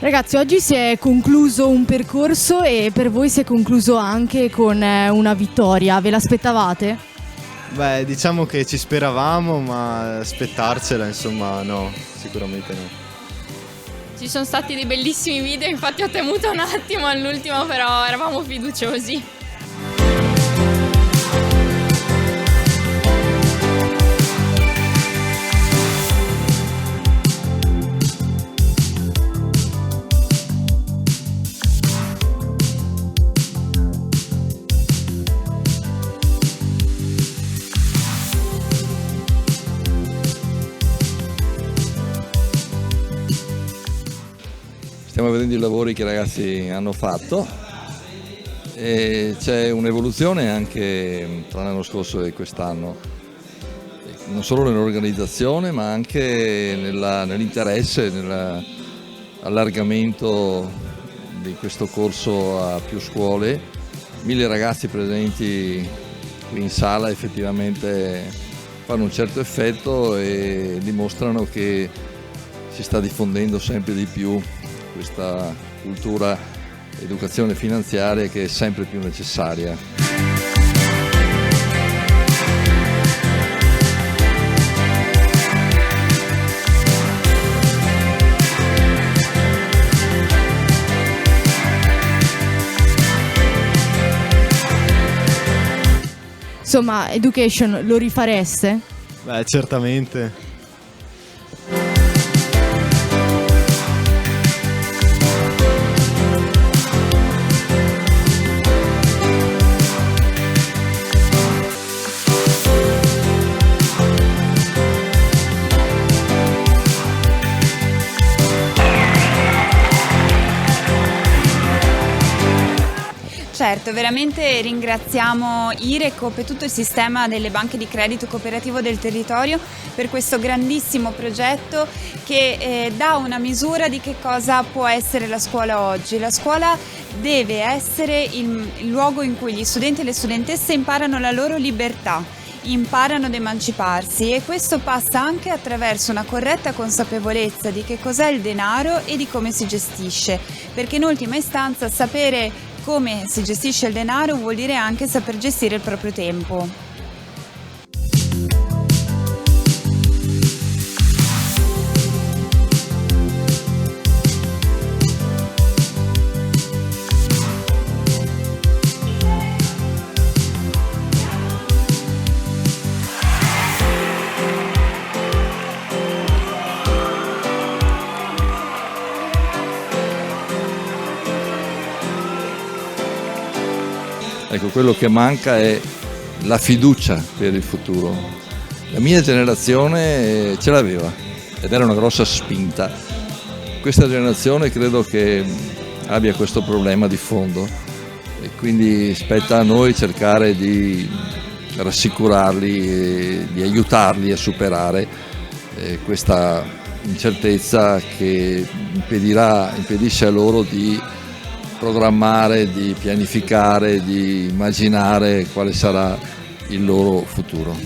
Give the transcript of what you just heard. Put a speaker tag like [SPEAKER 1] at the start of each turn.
[SPEAKER 1] Ragazzi, oggi si è concluso un percorso e per voi si è concluso anche con una vittoria. Ve l'aspettavate?
[SPEAKER 2] Beh, diciamo che ci speravamo, ma aspettarcela, insomma, no, sicuramente no.
[SPEAKER 3] Ci sono stati dei bellissimi video, infatti ho temuto un attimo all'ultimo, però eravamo fiduciosi.
[SPEAKER 4] Stiamo vedendo i lavori che i ragazzi hanno fatto e c'è un'evoluzione anche tra l'anno scorso e quest'anno, non solo nell'organizzazione ma anche nell'interesse, nell'allargamento di questo corso a più scuole. 1000 ragazzi presenti qui in sala effettivamente fanno un certo effetto e dimostrano che si sta diffondendo sempre di più questa cultura educazione finanziaria che è sempre più necessaria.
[SPEAKER 1] Insomma, Education lo rifareste?
[SPEAKER 2] Beh, certamente.
[SPEAKER 5] Certo, veramente ringraziamo IRECOOP e tutto il sistema delle banche di credito cooperativo del territorio per questo grandissimo progetto che dà una misura di che cosa può essere la scuola oggi. La scuola deve essere il luogo in cui gli studenti e le studentesse imparano la loro libertà, imparano ad emanciparsi, e questo passa anche attraverso una corretta consapevolezza di che cos'è il denaro e di come si gestisce, perché in ultima istanza sapere come si gestisce il denaro vuol dire anche saper gestire il proprio tempo.
[SPEAKER 4] Ecco, quello che manca è la fiducia per il futuro. La mia generazione ce l'aveva ed era una grossa spinta. Questa generazione credo che abbia questo problema di fondo e quindi spetta a noi cercare di rassicurarli e di aiutarli a superare questa incertezza che impedisce a loro di programmare, di pianificare, di immaginare quale sarà il loro futuro.